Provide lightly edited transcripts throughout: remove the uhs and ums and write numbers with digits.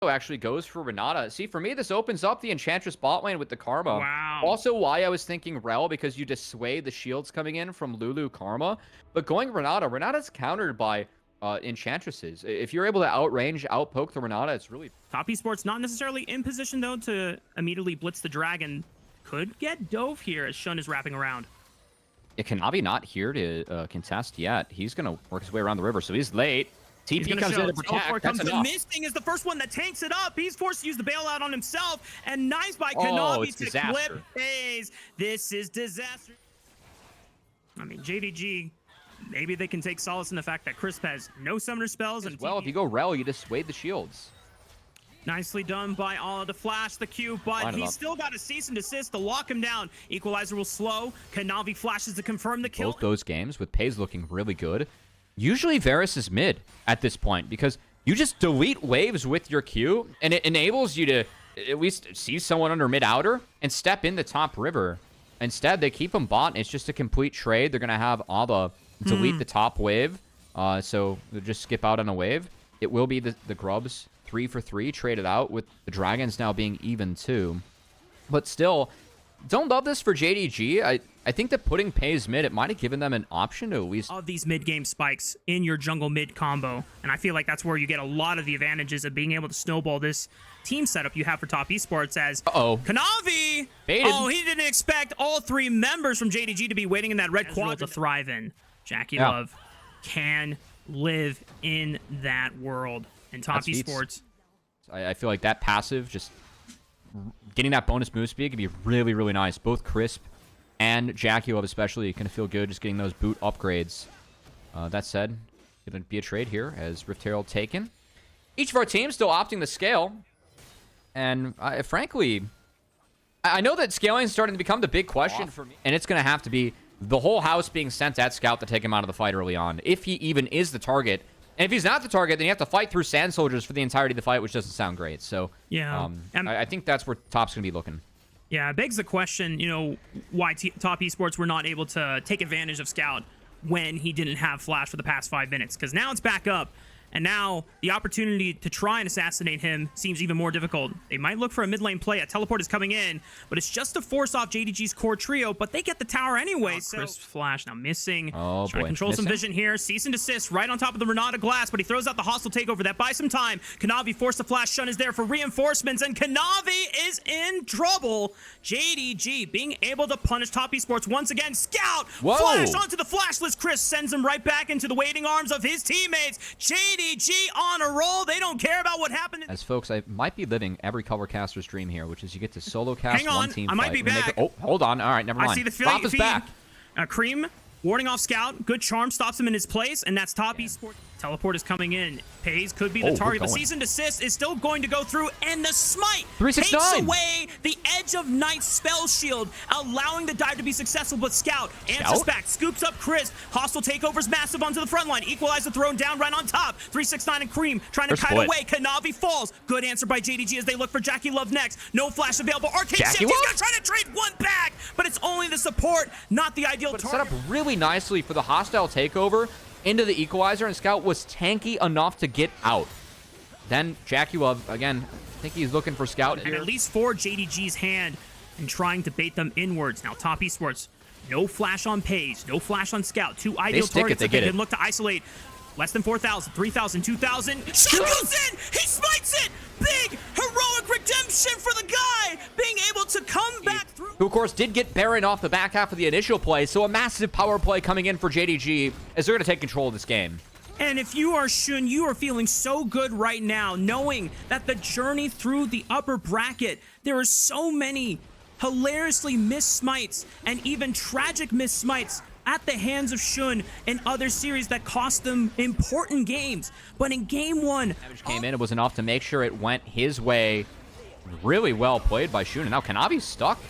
actually goes for Renata. See, for me, this opens up the Enchantress bot lane with the Karma. Wow. Also why I was thinking Rel, because you dissuade the shields coming in from Lulu Karma. But going Renata, Renata's countered by Enchantresses. If you're able to outrange, outpoke the Renata, it's really... Top Esports not necessarily in position, though, to immediately blitz the Dragon. Could get dove here as Shun is wrapping around. Yeah, Kanavi not here to contest yet. He's going to work his way around the river, so he's late. TP comes in to protect. That's enough. Missing is the first one that tanks it up. He's forced to use the bailout on himself, and nice by Oh, Kanavi it's to disaster. clip FaZe. This is disaster. I mean, JDG, maybe they can take solace in the fact that Crisp has no summoner spells. And Well, if you go Rel, you dissuade the shields. Nicely done by Alla to flash the Q, but he's still got a cease and desist to lock him down. Equalizer will slow. Kanavi flashes to confirm the kill. Both those games with FaZe looking really good. Usually Varus is mid at this point because you just delete waves with your Q and it enables you to at least see someone under mid outer and step in the top river. Instead, they keep them bot. It's just a complete trade. They're going to have Abba delete the top wave. So they'll just skip out on a wave. It will be the Grubs 3 for 3 traded out with the Dragons now being even 2. But still, don't love this for JDG. I think that putting FaZe mid, it might have given them an option to at least... Of these mid-game spikes in your jungle mid combo. And I feel like that's where you get a lot of the advantages of being able to snowball this team setup you have for Top Esports as... Kanavi! Baited. Oh, he didn't expect all 3 members from JDG to be waiting in that red quadrant to thrive in. Jackie Love can live in that world. And Top Esports... I feel like that passive, just getting that bonus move speed could be really, really nice. Both Crisp and Jackie Love especially going to feel good just getting those boot upgrades. That said, going to be a trade here as Rift Herald taken. Each of our teams still opting to scale. And frankly, I know that scaling is starting to become the big question for me. And it's going to have to be the whole house being sent at Scout to take him out of the fight early on. If he even is the target. And if he's not the target, then you have to fight through Sand Soldiers for the entirety of the fight, which doesn't sound great. So yeah, I think that's where Top's going to be looking. Yeah, it begs the question, you know, why Top Esports were not able to take advantage of Scout when he didn't have Flash for the past 5 minutes. Because now it's back up. And now the opportunity to try and assassinate him seems even more difficult. They might look for a mid lane play. A teleport is coming in, but it's just to force off JDG's core trio, but they get the tower anyway. So Crisp Flash now missing. Oh, trying to control some vision here. Cease and desist right on top of the Renata glass, but he throws out the hostile takeover. That buys some time. Kanavi forced to flash. Shun is there for reinforcements, and Kanavi is in trouble. JDG being able to punish Top Esports once again. Scout! Flash onto the flashless. Chris sends him right back into the waiting arms of his teammates. JDG on a roll. They don't care about what happened. As folks, I might be living every colorcaster's dream here, which is you get to solo cast one team I might be back. Oh, hold on. All right, never mind. I see the Flop is back. Cream warding off Scout. Good charm stops him in his place, and that's Top Esports. Teleport is coming in. FaZe could be the target, but Cease and Desist is still going to go through, and the Smite takes away the Edge of Night spell shield, allowing the dive to be successful, but Scout answers back, scoops up Chris. Hostile takeovers massive onto the front line. Equalizer thrown down right on top. 369 and Cream trying to kite away. Kanavi falls. Good answer by JDG as they look for Jackie Love next. No flash available. Arcade shift. He's going to try to trade one back, but it's only the support, not the ideal target. Set up really nicely for the hostile takeover into the Equalizer, and Scout was tanky enough to get out. Then Jackie Love, again, I think he's looking for Scout here. And at least for JDG's hand and trying to bait them inwards. Now Top Esports, no flash on FaZe, no flash on Scout. 2 ideal targets that they can look to isolate. Less than 4,000, 3,000, 2,000. Shot goes in! He smites it! Big heroic redemption for the guy being able to come back through. Who, of course, did get Baron off the back half of the initial play, so a massive power play coming in for JDG as they're going to take control of this game. And if you are Shun, you are feeling so good right now, knowing that the journey through the upper bracket, there are so many hilariously missed smites and even tragic missed smites at the hands of Shun and other series that cost them important games. But in game 1, damage came in. It was enough to make sure it went his way. Really well played by Shun. And now Kanavi's stuck.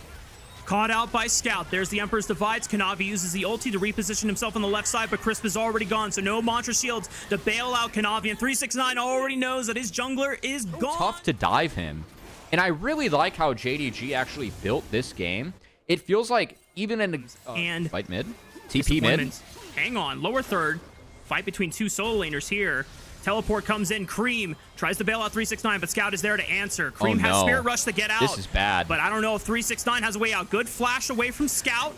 Caught out by Scout. There's the Emperor's Divides. Kanavi uses the ulti to reposition himself on the left side, but Crisp is already gone, so no Mantra Shields to bail out Kanavi. And 369 already knows that his jungler is gone. Tough to dive him. And I really like how JDG actually built this game. It feels like even in the fight mid, TP mid. Hang on, lower third. Fight between 2 solo laners here. Teleport comes in. Cream tries to bail out 369, but Scout is there to answer. Cream has Spirit Rush to get out. This is bad. But I don't know if 369 has a way out. Good flash away from Scout.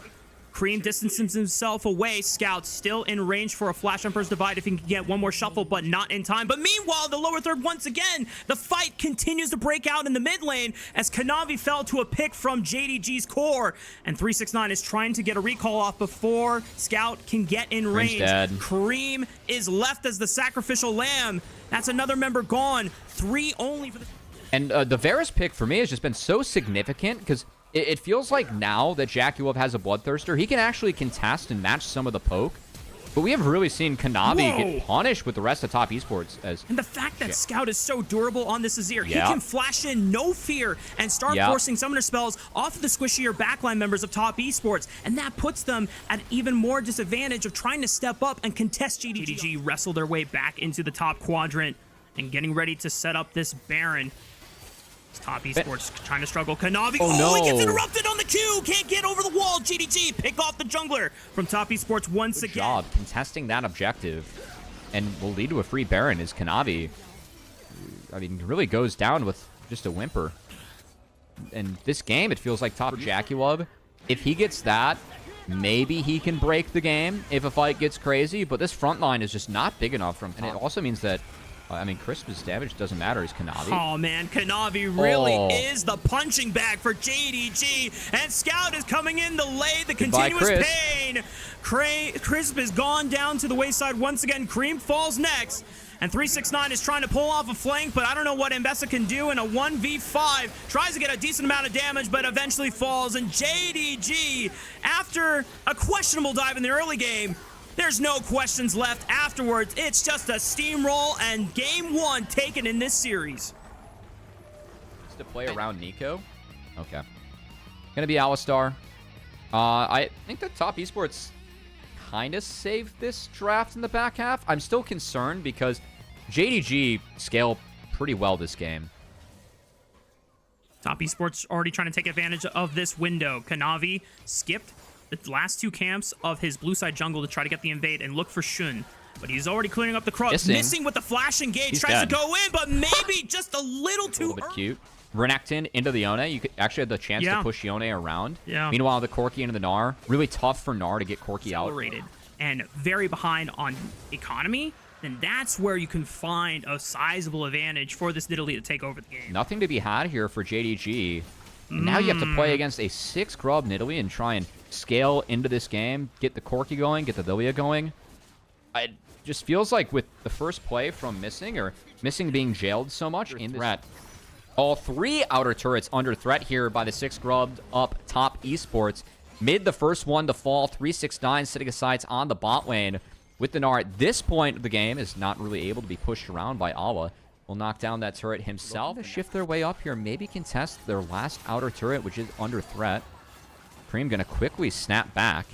Cream distances himself away. Scout still in range for a flash on first divide if he can get one more shuffle, but not in time. But meanwhile, the lower third, once again, the fight continues to break out in the mid lane as Kanavi fell to a pick from JDG's core. And 369 is trying to get a recall off before Scout can get in range. Cream is left as the sacrificial lamb. That's another member gone. 3 only for the... And the Varus pick for me has just been so significant because it feels like now that JackeyWolf has a Bloodthirster, he can actually contest and match some of the poke. But we have really seen Kanavi get punished with the rest of top esports. And the fact that Scout is so durable on this Azir, he can flash in no fear and start forcing summoner spells off of the squishier backline members of top esports. And that puts them at even more disadvantage of trying to step up and contest JDG. JDG wrestle their way back into the top quadrant and getting ready to set up this Baron. Top esports trying to struggle. Kanavi, he gets interrupted on the Q. Can't get over the wall. JDG pick off the jungler from top esports once again. Good job contesting that objective, and will lead to a free Baron as Kanavi, I mean, really goes down with just a whimper. And this game, it feels like top JackeyWolf, if he gets that, maybe he can break the game if a fight gets crazy, but this front line is just not big enough from him. And it also means that I mean, Crisp's damage doesn't matter. He's Kanavi. Oh, man. Kanavi really is the punching bag for JDG. And Scout is coming in to lay the continuous pain. Crisp is gone down to the wayside once again. Cream falls next. And 369 is trying to pull off a flank, but I don't know what Mbessa can do in a 1v5. Tries to get a decent amount of damage, but eventually falls. And JDG, after a questionable dive in the early game, there's no questions left afterwards. It's just a steamroll and game 1 taken in this series. Just to play around Nico. Okay. Gonna be Alistar. I think that top esports kind of saved this draft in the back half. I'm still concerned because JDG scale pretty well this game. Top esports already trying to take advantage of this window. Kanavi skipped the last 2 camps of his blue side jungle to try to get the invade and look for Shun. But he's already clearing up the cross. Missing with the flash engage. Tries to go in, but maybe just a little too early. A little bit cute. Renekton into the Yone. You could actually have the chance to push Yone around. Meanwhile, the Corki into the Gnar. Really tough for Gnar to get Corki out. And very behind on economy. Then that's where you can find a sizable advantage for this Nidalee to take over the game. Nothing to be had here for JDG. And now you have to play against a 6 grub Nidalee and try and scale into this game, get the Corki going, get the Lilia going. It just feels like with the first play from Missing, or Missing being jailed so much in threat. All 3 outer turrets under threat here by the 6 grubbed up top esports. Mid the first one to fall, 369 setting a sights on the bot lane with the Gnar. At this point of the game is not really able to be pushed around by Awa. Will knock down that turret himself. To shift their way up here, maybe contest their last outer turret, which is under threat. Cream gonna quickly snap back.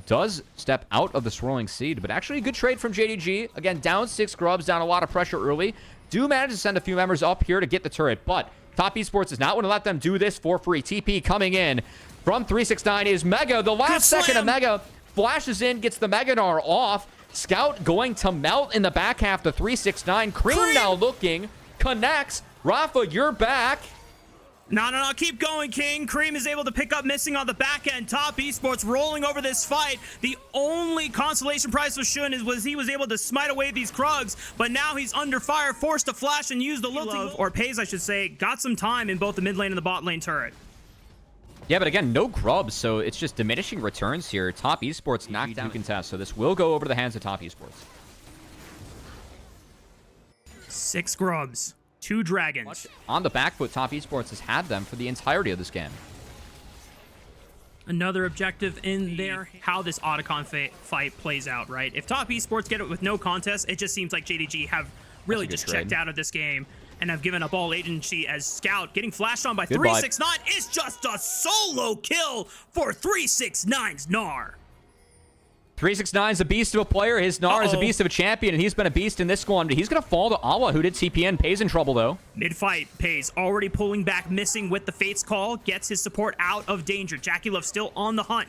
Does step out of the swirling seed, but actually a good trade from JDG. Again, down 6 grubs, down a lot of pressure early. Do manage to send a few members up here to get the turret, but top esports is not going to let them do this for free. TP coming in from 369 is Mega. The last second of Mega flashes in, gets the Mega Gnar off. Scout going to melt in the back half to 369. Cream now looking, connects. Rafa, you're back. No, keep going, King. Cream is able to pick up Missing on the back end. Top esports rolling over this fight. The only consolation prize for Shun was he was able to smite away these Krugs, but now he's under fire, forced to flash and use the love, or Pays, I should say, got some time in both the mid lane and the bot lane turret. Yeah, but again, no grubs, so it's just diminishing returns here. Top esports knocked down contest, so this will go over to the hands of top esports. 6 grubs. 2 dragons. On the back foot, top esports has had them for the entirety of this game. Another objective in there, how this Otacon fight plays out, right? If top esports get it with no contest, it just seems like JDG have really just checked out of this game and have given up all agency as Scout getting flashed on by 369 is just a solo kill for 369's Gnar. 369 is a beast of a player. His Gnar is a beast of a champion, and he's been a beast in this one. He's going to fall to Awa, who did TPN. Pays in trouble, though. Mid-fight, Pays already pulling back, Missing with the Fate's Call. Gets his support out of danger. JackeyLoLL still on the hunt.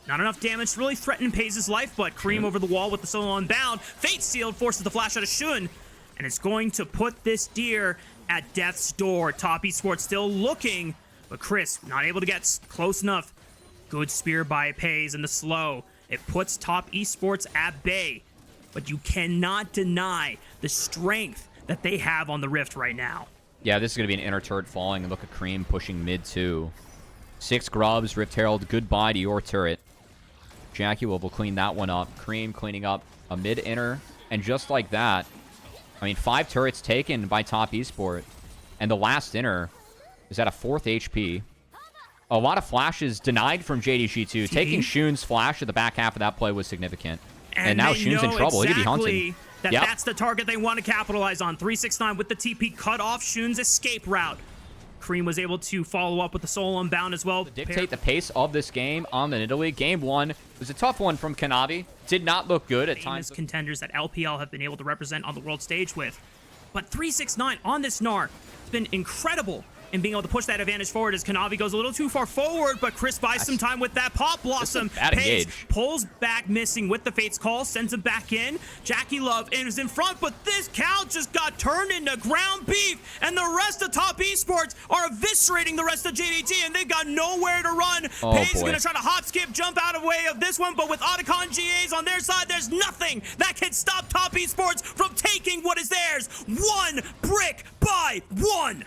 Not enough damage to really threaten Pays' life, but Cream over the wall with the solo unbound. Fate sealed, forces the flash out of Shun. and it's going to put this deer at death's door. Top Esports still looking, but Chris not able to get close enough. Good spear by Pays in the slow. It puts Top Esports at bay, but you cannot deny the strength that they have on the Rift right now. Yeah, this is going to be an inner turret falling, and look at Cream pushing mid 2. 6 grubs, Rift Herald, goodbye to your turret. Jackie will clean that one up. Cream cleaning up a mid inner, and just like that, I mean, 5 turrets taken by Top Esport, and the last inner is at a 4th HP. A lot of flashes denied from JDG too. Taking Shun's flash at the back half of that play was significant. And now Shun's in trouble. He could be hunting. That's the target they want to capitalize on. 369 with the TP cut off Shun's escape route. Cream was able to follow up with the Soul Unbound as well. Dictate the pace of this game on the Nidalee. Game 1 was a tough one from Kanavi. Did not look good at times. Contenders that LPL have been able to represent on the world stage with. But 369 on this Gnar has been incredible in being able to push that advantage forward as Kanavi goes a little too far forward, but Chris buys some time with that Pop Blossom. Engage. Pulls back, missing with the Fate's Call, sends him back in. Jackie Love is in front, but this cow just got turned into ground beef, and the rest of Top Esports are eviscerating the rest of JDG, and they've got nowhere to run. Pays gonna try to hop, skip, jump out of the way of this one, but with Otacon GAs on their side, there's nothing that can stop Top Esports from taking what is theirs. 1 brick by 1.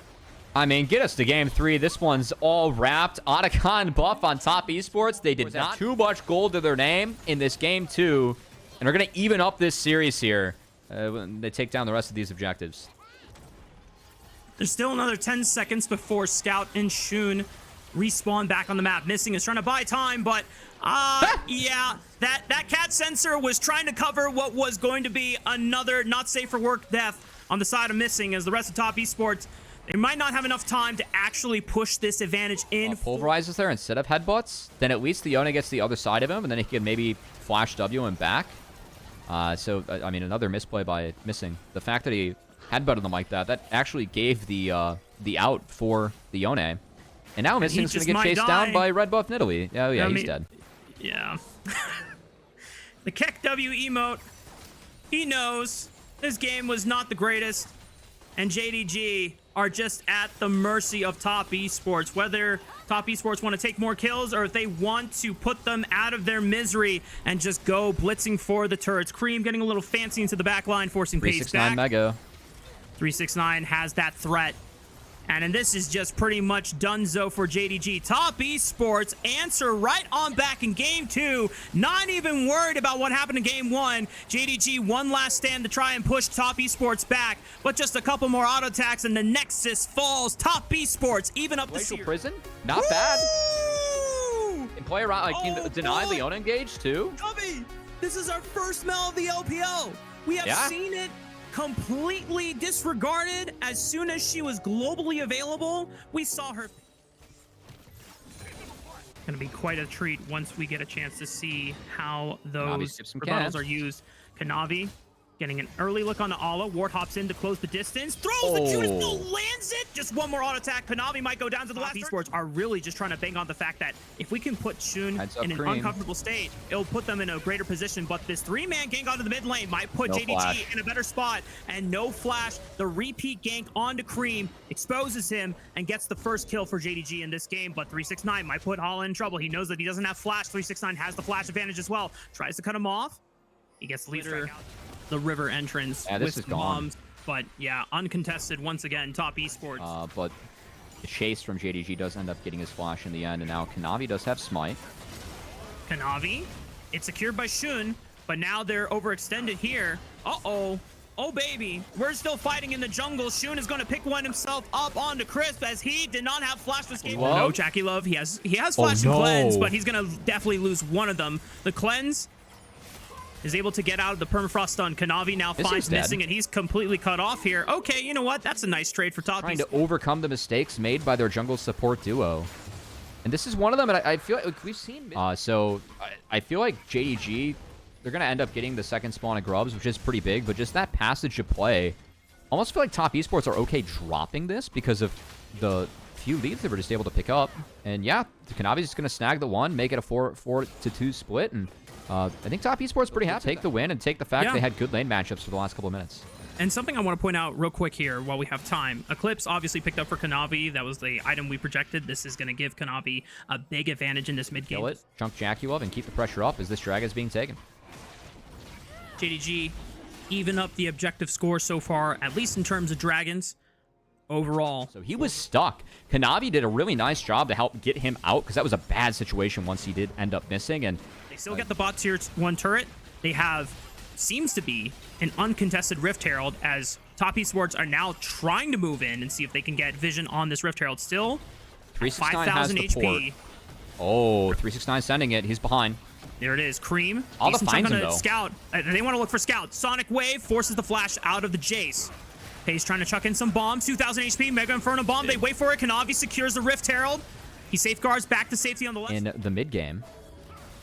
I mean, get us to game 3. This one's all wrapped. Otacon buff on Top Esports. They did not have too much gold to their name in this game 2. And are going to even up this series here when they take down the rest of these objectives. There's still another 10 seconds before Scout and Shun respawn back on the map. Missing is trying to buy time, but yeah, that cat sensor was trying to cover what was going to be another not safe for work death on the side of Missing, as the rest of Top Esports, they might not have enough time to actually push this advantage in. Pulverizes there instead of headbutts. Then at least the Yone gets the other side of him, and then he can maybe flash W him back. So, I mean, another misplay by Missing. The fact that he headbutted them like that, that actually gave the out for the Yone. And now Missing's going to get chased down by Red Buff Nidalee. Oh, yeah, he's dead. Yeah. The Keck W emote, he knows this game was not the greatest, and JDG are just at the mercy of Top Esports. Whether Top Esports want to take more kills or if they want to put them out of their misery and just go blitzing for the turrets. Cream getting a little fancy into the back line, forcing Pace back. 369 Mega. 369 has that threat. And this is just pretty much donezo for JDG. Top Esports answer right on back in game 2. Not even worried about what happened in game 1. JDG one last stand to try and push Top Esports back, but just a couple more auto attacks and the Nexus falls. Top Esports even up the series. Prison, not bad. And play around, like deny Leona engage too. Gubby, this is our first smell of the LPL. We have seen it completely disregarded. As soon as she was globally available, we saw her. Gonna be quite a treat once we get a chance to see how those rebuttals are used. Kanavi getting an early look on the Ala. Ward hops in to close the distance. Throws the Judas, no, lands it. Just one more auto attack. Kanavi might go down to the last. Esports are really just trying to bang on the fact that if we can put Shun in an uncomfortable state, it'll put them in a greater position. But this 3-man gank onto the mid lane might put JDG in a better spot. And no flash. The repeat gank onto Cream exposes him and gets the first kill for JDG in this game. But 369 might put Hala in trouble. He knows that he doesn't have flash. 369 has the flash advantage as well. Tries to cut him off. He gets the leader. The river entrance with bombs, but yeah, uncontested once again. Top Esports. But the chase from JDG does end up getting his flash in the end, and now Kanavi does have smite. Kanavi, it's secured by Shun, but now they're overextended here. Oh baby, we're still fighting in the jungle. Shun is going to pick one himself up onto Crisp as he did not have flash to escape. No, Jackie Love, he has flash and cleanse, but he's going to definitely lose one of them. The cleanse is able to get out of the permafrost stun. Kanavi now finds Missing, and he's completely cut off here. Okay, you know what? That's a nice trade for Top. Trying to overcome the mistakes made by their jungle support duo. And this is one of them, and I feel like we've seen... so I feel like JDG, they're going to end up getting the second spawn of Grubs, which is pretty big, but just that passage of play, almost feel like Top Esports are okay dropping this because of the few leads they were just able to pick up. And yeah, Kanavi's just going to snag the one, make it a 4-2 split, and I think Top Esports pretty happy. Take the win and take the fact they had good lane matchups for the last couple of minutes. And something I want to point out real quick here while we have time. Eclipse obviously picked up for Kanavi. That was the item we projected. This is going to give Kanavi a big advantage in this mid-game. Kill it, chunk JDG and keep the pressure up as this dragon is being taken. JDG even up the objective score so far, at least in terms of dragons overall. So he was stuck. Kanavi did a really nice job to help get him out because that was a bad situation once he did end up missing. And they still get the bot tier 1 turret. They have, seems to be, an uncontested Rift Herald as Top Esports are now trying to move in and see if they can get vision on this Rift Herald. Still 5,000 HP. Oh, 369 sending it. He's behind. There it is. Cream. All the finds him, though. Scout. They want to look for Scout. Sonic Wave forces the flash out of the Jace. Pace trying to chuck in some bombs. 2,000 HP. Mega Inferno bomb. They wait for it. Kanavi secures the Rift Herald. He safeguards back to safety on the left. In the mid game.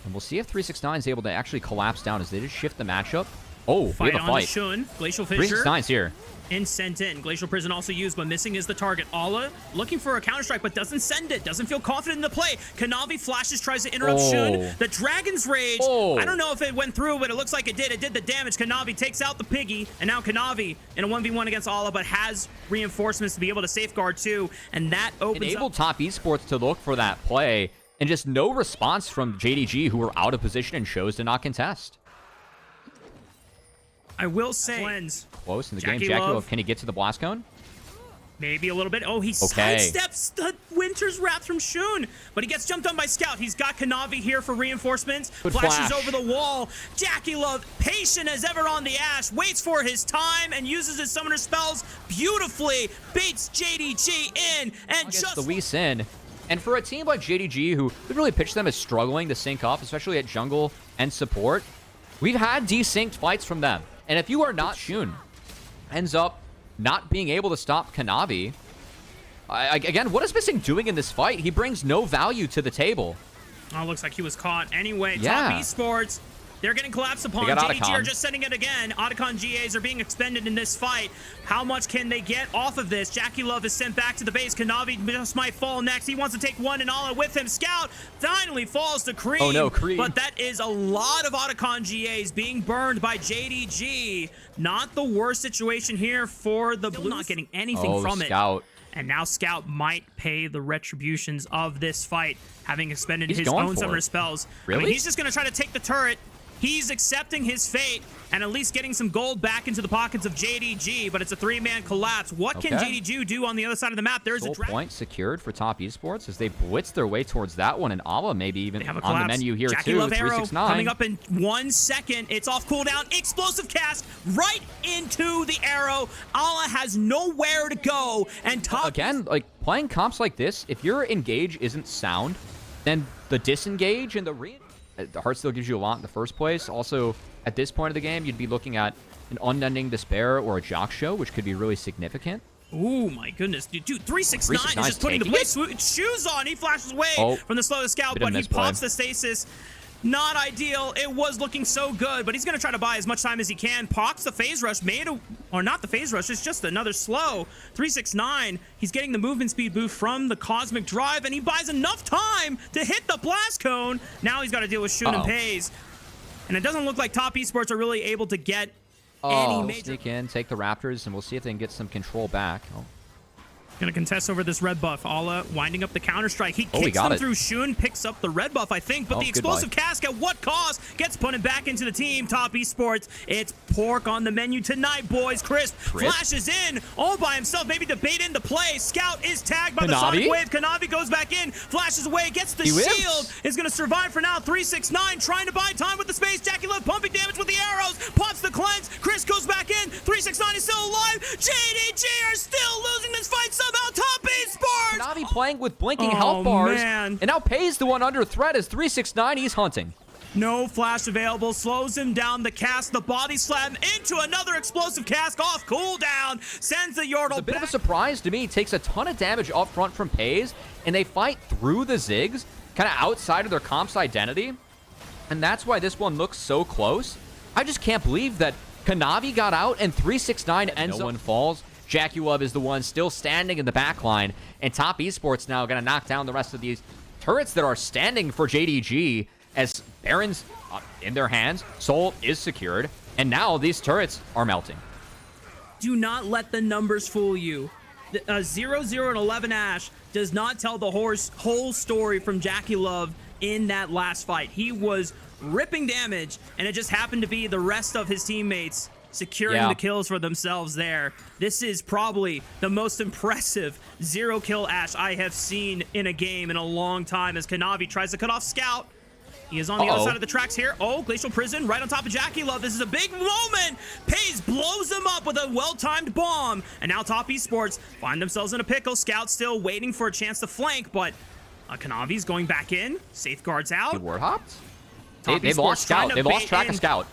And we'll see if 369 is able to actually collapse down as they just shift the matchup. Oh, we have a fight. Shun. Glacial Fissure. 369's here. And sent in. Glacial Prison also used, but missing is the target. Ala looking for a counter-strike, but doesn't send it. Doesn't feel confident in the play. Kanavi flashes, tries to interrupt Shun. The Dragon's Rage. I don't know if it went through, but it looks like it did. It did the damage. Kanavi takes out the Piggy, and now Kanavi in a 1v1 against Ala, but has reinforcements to be able to safeguard too, and that opens Enabled Top Esports to look for that play, and just no response from JDG, who were out of position and chose to not contest. I will say, close in the game. JDG, can he get to the blast cone? Maybe a little bit. Oh, he sidesteps the Winter's Wrath from Shun, but he gets jumped on by Scout. He's got Kanavi here for reinforcements. Flashes over the wall. JDG, patient as ever on the Ash, waits for his time and uses his summoner spells beautifully. Baits JDG in and just the Wii Sin. And for a team like JDG, who we really pitched them as struggling to sync up, especially at jungle and support, we've had desynced fights from them. And if you are not Shun, ends up not being able to stop Kanavi. Again, what is Missing doing in this fight? He brings no value to the table. Oh, looks like he was caught. Anyway, Top Esports, they're getting collapsed upon. JDG are just sending it again. Otacon GAs are being expended in this fight. How much can they get off of this? JDG is sent back to the base. Kanavi just might fall next. He wants to take one and all with him. Scout finally falls to Cream. Oh no, Cream. But that is a lot of Otacon GAs being burned by JDG. Not the worst situation here for the Blue. Not getting anything from Scout. It. And now Scout might pay the retributions of this fight, having expended his own summoner spells. Really? I mean, he's just going to try to take the turret. He's accepting his fate and at least getting some gold back into the pockets of JDG, but it's a 3-man collapse. What can JDG do on the other side of the map? There's a point secured for Top Esports as they blitz their way towards that one, and Ala maybe even on the menu here too. 369 coming up in 1 second. It's off cooldown. Explosive cast right into the arrow. Ala has nowhere to go, and again, like playing comps like this, if your engage isn't sound, then the disengage and the heart still gives you a lot in the first place. Also, at this point of the game, you'd be looking at an Unending Despair or a Jock Show, which could be really significant. Oh my goodness, dude! 369 is just putting the shoes on. He flashes away from the slow Scout, but he pops the stasis. Not ideal. It was looking so good, but he's going to try to buy as much time as he can. Pops the phase rush, or not the phase rush, it's just another slow. 369, he's getting the movement speed boost from the Cosmic Drive, and he buys enough time to hit the blast cone. Now he's got to deal with Shun and Pays. And it doesn't look like Top Esports are really able to get any major... Sneak in, take the Raptors, and we'll see if they can get some control back. Gonna contest over this red buff. Ala winding up the counter strike. He kicks them through. Shun picks up the red buff, I think, but the explosive cask at what cost gets put back into the team. Top Esports, it's pork on the menu tonight, boys. Crisp flashes in all by himself, maybe to bait in the play. Scout is tagged by the Sonic Wave. Kanavi goes back in, flashes away, gets the shield, is gonna survive for now. 369 trying to buy time with the space. JDG pumping damage with the arrows, pops the cleanse. Chris goes back in. 369 is still alive. JDG are still losing this fight somehow. Top Esports! Navi playing with blinking health bars, and now Pays the one under threat as 369. He's hunting. No flash available, slows him down. The cast, the body slam into another explosive cask off cooldown, sends the Yordle back. A bit of a surprise to me. Takes a ton of damage up front from Pays, and they fight through the Ziggs, kind of outside of their comp's identity, and that's why this one looks so close. I just can't believe that Kanavi got out and 369 ends up. No one falls. JDG is the one still standing in the back line, and Top Esports now going to knock down the rest of these turrets that are standing for JDG as Baron's in their hands. Soul is secured, and now these turrets are melting. Do not let the numbers fool you. 0-0 and 11 Ash does not tell the whole story from JackeyLove in that last fight. He was ripping damage, and it just happened to be the rest of his teammates securing the kills for themselves there. This is probably the most impressive 0-kill Ash I have seen in a game in a long time, as Kanavi tries to cut off Scout. He is on the other side of the tracks here. Oh, Glacial Prison right on top of JackeyLove. This is a big moment. Pays blows him up with a well-timed bomb. And now Top Esports find themselves in a pickle. Scout still waiting for a chance to flank, but Kanavi's going back in. Safeguards out. They ward hopped? They've lost Scout. They've lost track of Scout.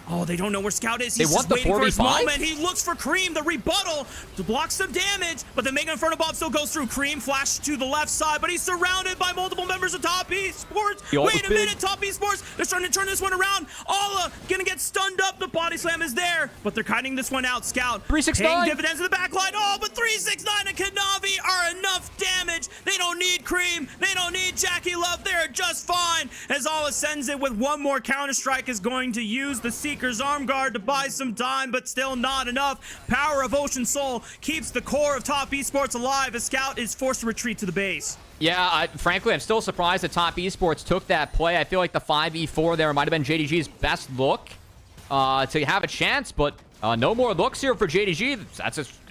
Oh, they don't know where Scout is. He's just waiting for his moment. He looks for Cream, the rebuttal, to block some damage, but the Mega Inferno Bomb still goes through. Cream flash to the left side, but he's surrounded by multiple members of Top Esports. Wait a minute, Top Esports. They're starting to turn this one around. Alla gonna get stunned up. The body slam is there, but they're kiting this one out. Scout 369 paying dividends in the backline. Oh, but 369 and Kanavi are enough damage. They don't need Cream. They don't need JackeyLove. They're just fine. As Alla sends it with one more Counter-Strike, is going to use the Seeker's Arm Guard to buy some time, but still not enough. Power of Ocean Soul keeps the core of Top Esports alive as Scout is forced to retreat to the base. Yeah, frankly, I'm still surprised that Top Esports took that play. I feel like the 5v4 there might have been JDG's best look to have a chance, but no more looks here for JDG.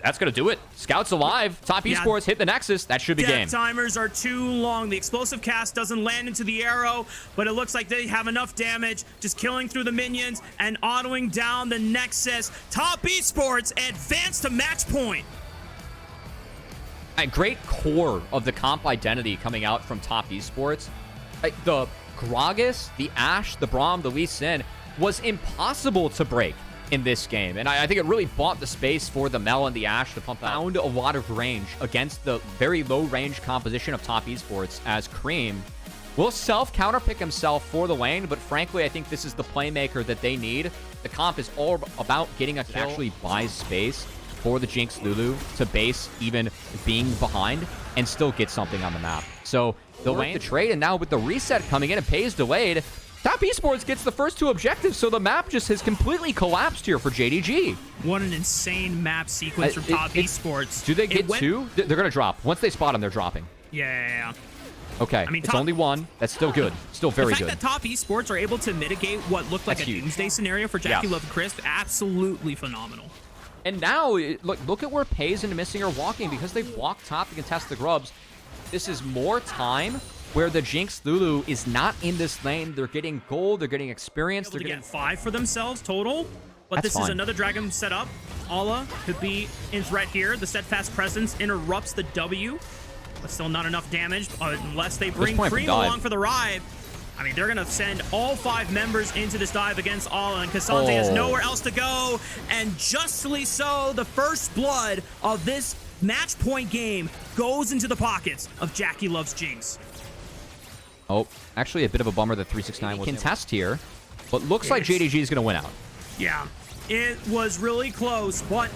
That's going to do it. Scout's alive. Top Esports hit the Nexus. That should be game. Timers are too long. The explosive cast doesn't land into the arrow, but it looks like they have enough damage, just killing through the minions and autoing down the Nexus. Top Esports advance to match point. A great core of the comp identity coming out from Top Esports. The Gragas, the Ashe, the Braum, the Lee Sin was impossible to break in this game, and I think it really bought the space for the Mel and the Ashe to pump out. Found a lot of range against the very low range composition of Top Esports, as Cream will self-counterpick himself for the lane, but frankly, I think this is the playmaker that they need. The comp is all about getting a kill. It actually buys space for the Jinx Lulu to base even being behind and still get something on the map. So they'll win the trade, and now with the reset coming in and Pays delayed, Top Esports gets the first two objectives, so the map just has completely collapsed here for JDG. What an insane map sequence from Top Esports. Do they get two? They're going to drop. Once they spot them, they're dropping. Yeah. Okay, I mean, it's only one. That's still good. Still very good. The fact that Top Esports are able to mitigate what looked like a doomsday scenario for JackeyLove and Crisp, absolutely phenomenal. And now, look at where Pays and Missing are walking. Because they've walked top to contest the grubs, this is more time where the Jinx Lulu is not in this lane. They're getting gold, they're getting experience. They're getting 5 for themselves total. But this is another Dragon set up. Alla could be in threat here. The Steadfast Presence interrupts the W, but still not enough damage unless they bring Cream along for the ride. I mean, they're going to send all 5 members into this dive against Alla, and Cassante has nowhere else to go. And justly so, the first blood of this match point game goes into the pockets of JackeyLove's Jinx. Oh, actually a bit of a bummer that 369 was contest here, but looks like JDG is going to win out. Yeah, it was really close, but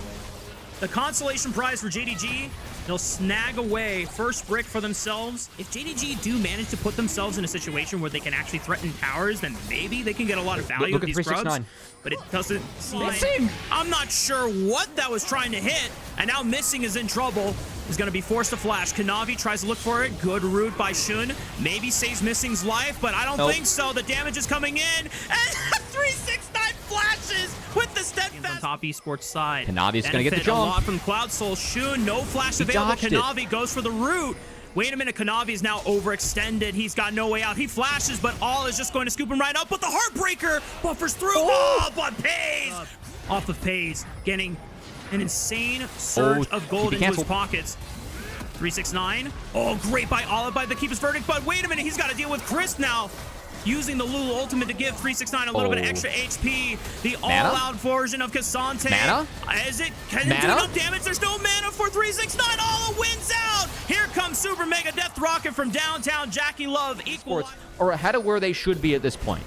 the consolation prize for JDG, they'll snag away first brick for themselves. If JDG do manage to put themselves in a situation where they can actually threaten towers, then maybe they can get a lot of value with these grubs. But it doesn't seem... I'm not sure what that was trying to hit, and now Missing is in trouble. Is going to be forced to flash. Kanavi tries to look for it. Good route by Shun. Maybe saves Missing's life, but I don't think so. The damage is coming in, and 369 flashes with the Steadfast. On Top Esports side. Kanavi's going to get the jump. A lot from Cloud Soul. Shun, no flash available. Kanavi goes for the route. Wait a minute, Kanavi is now overextended. He's got no way out. He flashes, but All is just going to scoop him right up. But the Heartbreaker buffers through. Oh, but Pays! Off of Pays, getting an insane surge of gold into his pockets. 369. Oh, great by Olive by the Keeper's Verdict, but wait a minute, he's got to deal with Crisp now. Using the Lulu ultimate to give 369 a little bit of extra HP. The all-out version of Cassante. Mana? Can it do enough damage? There's no mana for 369. Alla wins out. Here comes Super Mega Death Rocket from downtown. JackeyLove equal or ahead of where they should be at this point.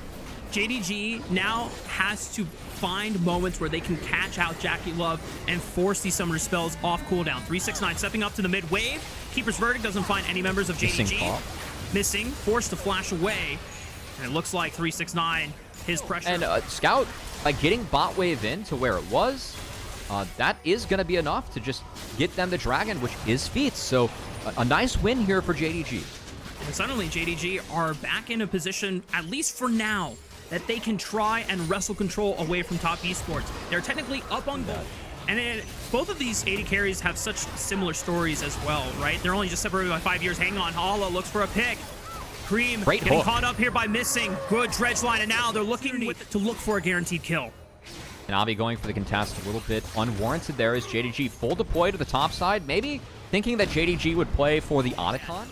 JDG now has to find moments where they can catch out JackeyLove and force these Summoner spells off cooldown. 369 stepping up to the mid wave. Keeper's Verdict doesn't find any members of JDG. Missing, forced to flash away. And it looks like 369, his pressure. And Scout, getting bot wave in to where it was, that is going to be enough to just get them the dragon, which is Feats. So a nice win here for JDG. And suddenly JDG are back in a position, at least for now, that they can try and wrestle control away from Top Esports. They're technically up on gold. And both of these AD carries have such similar stories as well, right? They're only just separated by 5 years. Hang on, Hala looks for a pick. Cream getting caught up here by missing. Good dredge line, and now they're looking to look for a guaranteed kill. And Avi going for the contest a little bit unwarranted there as JDG full deploy to the top side, maybe thinking that JDG would play for the Otacon.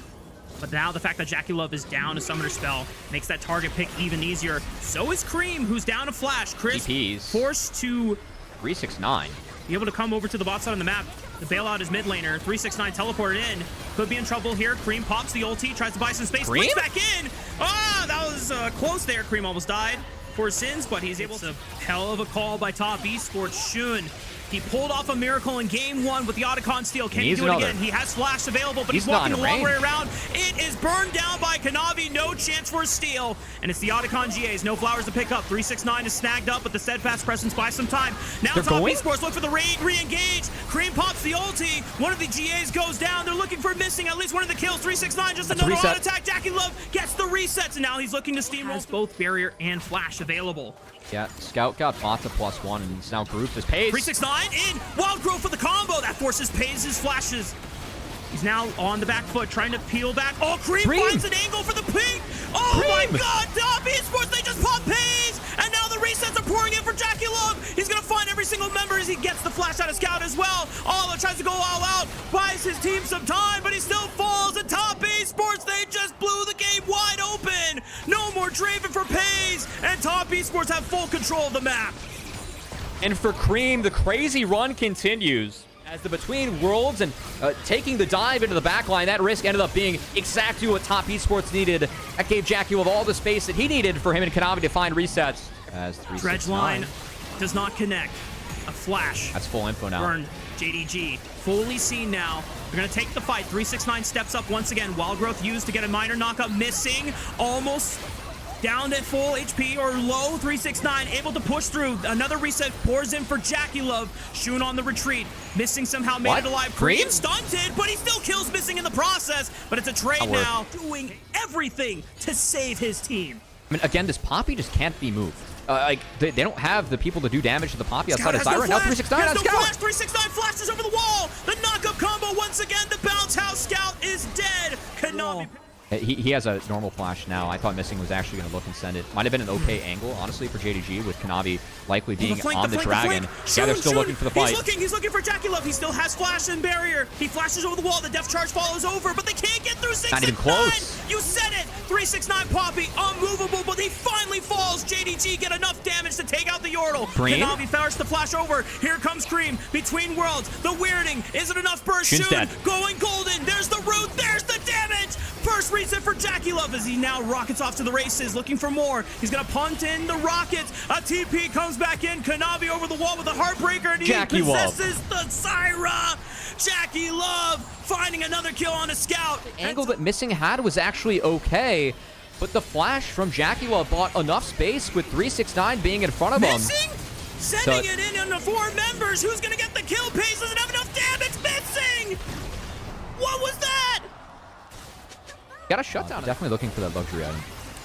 But now the fact that JackeyLove is down a summoner spell makes that target pick even easier. So is Cream, who's down a flash. Chris forced to 369. Be able to come over to the bot side on the map. The bailout is mid laner. 369 teleported in. Could be in trouble here. Cream pops the ulti, tries to buy some space. Blinks back in. Ah, that was close there. Cream almost died for sins, but he's able to. Hell of a call by Top Esports. Shun. He pulled off a miracle in game 1 with the Otacon steal. Can he do it again? He has flash available, but he's walking the long way around. It is burned down by Kanavi. No chance for a steal. And it's the Otacon GAs. No flowers to pick up. 369 is snagged up, but the steadfast presence buys some time. Now Top Esports look for the re-engage. Cream pops the ulti. One of the GAs goes down. They're looking for missing at least one of the kills. 369 just another auto attack. JackeyLove gets the resets, and now he's looking to steamroll. Has both barrier and flash available. Yeah, Scout got bought to +1, and he's now grouped as Paze. 369 in! Wild Growth for the combo! That forces Paze's flashes. He's now on the back foot, trying to peel back. Oh, Cream finds an angle for the pink! Oh my god! Top Esports, they just popped Paze! And now the resets are pouring in for JackeyLove! He's gonna find every single member as he gets the flash out of Scout as well. Ola tries to go all out, buys his team some time, but he still falls. And Top Esports, they just blew the game wide open! No more Draven for Paze, and Top Esports have full control of the map. And for Cream, the crazy run continues. As the Between Worlds and taking the dive into the backline, that risk ended up being exactly what Top Esports needed. That gave JackeyLove all the space that he needed for him and Kanavi to find resets. As dredge line does not connect. A flash. That's full info now. Burn. JDG fully seen now. They're going to take the fight. 369 steps up once again. Wild Growth used to get a minor knockup. Missing. Almost down at full HP or low. 369 able to push through. Another reset pours in for JackeyLove. Shun on the retreat. Missing somehow made it alive. Cream stunted, but he still kills Missing in the process. But it's a trade now. Doing everything to save his team. I mean, again, this Poppy just can't be moved. Like, they don't have the people to do damage to the Poppy outside of Zyra. Now 369 on Scout. Flash. 369 flashes over the wall. The knockup combo once again. The bounce house. Scout is dead. Kanavi. He has a normal flash now. I thought Missing was actually going to look and send it. Might have been an okay angle, honestly, for JDG, with Kanavi likely being on the dragon. Yeah, they're still looking for the fight. He's looking for JackeyLove. He still has flash and barrier. He flashes over the wall. The depth charge follows over, but they can't get through 669. Not even close. You said it. 369 Poppy, unmovable, but he finally falls. JDG get enough damage to take out the Yordle. Kanavi forced the flash over. Here comes Cream. Between Worlds. The weirding. Is it enough burst? Shun going golden. There's the root. There's the damage. First reset for JackeyLove as he now rockets off to the races, looking for more. He's gonna punt in the rockets. A TP comes back in. Kanavi over the wall with a heartbreaker, and he possesses the Zyra. JackeyLove finding another kill on a Scout. The angle that Missing had was actually okay, but the flash from JackeyLove bought enough space with 369 being in front of him. Missing? Sending it in on the 4 members. Who's gonna get the kill? Pace doesn't have enough damage. Missing! What was that? Got a shutdown. Definitely looking for that luxury item.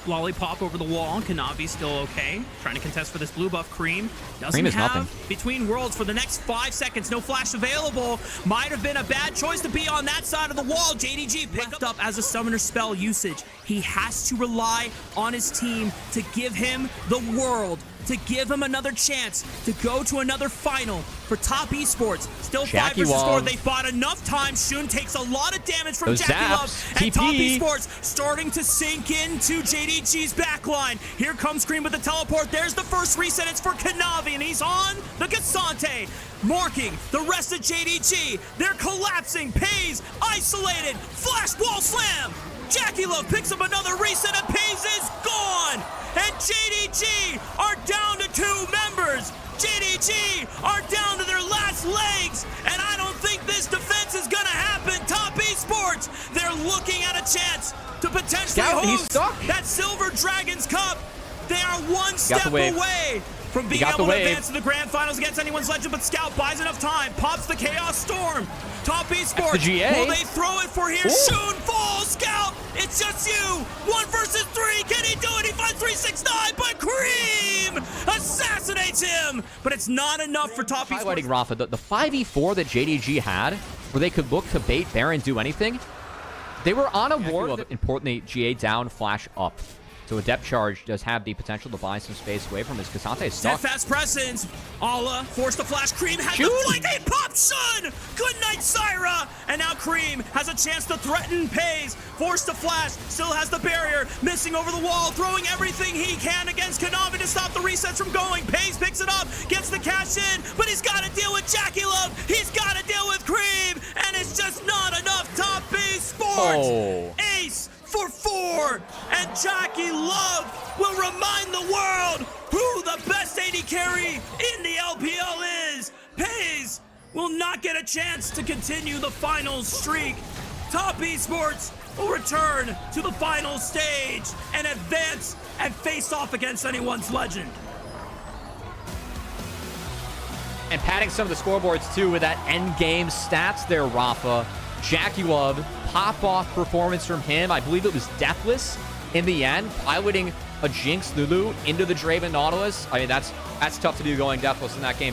Lollipop over the wall. Kanavi still okay. Trying to contest for this blue buff. Cream doesn't have nothing. Between Worlds for the next 5 seconds. No flash available. Might have been a bad choice to be on that side of the wall. JDG picked up as a summoner spell usage. He has to rely on his team to give him the world, to give him another chance to go to another final. For Top Esports, still 5 versus 4. They fought enough time. Shun takes a lot of damage from JackeyLove. And Top Esports starting to sink into JDG's backline. Here comes Cream with the teleport. There's the first reset. It's for Kanavi, and he's on the Gasante. Marking the rest of JDG. They're collapsing. Paze isolated. Flash wall slam. JackeyLove picks up another reset, and Paze is gone. And JDG are down to 2 members. JDG are down to their last legs, and I don't think this defense is gonna happen. Top Esports, they're looking at a chance to potentially host that Silver Dragons Cup. They are 1 step away from being able to advance to the grand finals against anyone's legend, but Scout buys enough time, pops the Chaos Storm. Top Esports, will they throw it for here? Soon fall, Scout, it's just you. 1 versus 3, can he do it? He finds 369, but Cream assassinates him. But it's not enough for Top Esports. Highlighting Rafa, the 5v4 that JDG had, where they could look to bait Baron, do anything, they were on a ward. Importantly, GA down, flash up. So a depth charge does have the potential to buy some space away from his Kazante is stuck. Fast presence. Ala forced to flash. Cream has the flank. He popped Shun. Good night, Syra. And now Cream has a chance to threaten Pays. Forced to flash. Still has the barrier. Missing over the wall. Throwing everything he can against Konami to stop the resets from going. Pays picks it up. Gets the cash in. But he's got to deal with Jackie Love. He's got to deal with Cream. And it's just not enough. Top Esports. Ace for 4, and Jackie Love will remind the world who the best AD carry in the LPL is. Pays will not get a chance to continue the final streak. Top Esports will return to the final stage and advance and face off against anyone's legend. And padding some of the scoreboards too with that end game stats there, Rafa. Jackie Love, pop-off performance from him. I believe it was Deathless in the end, piloting a Jinx Lulu into the Draven Nautilus. I mean, that's tough to do going Deathless in that game.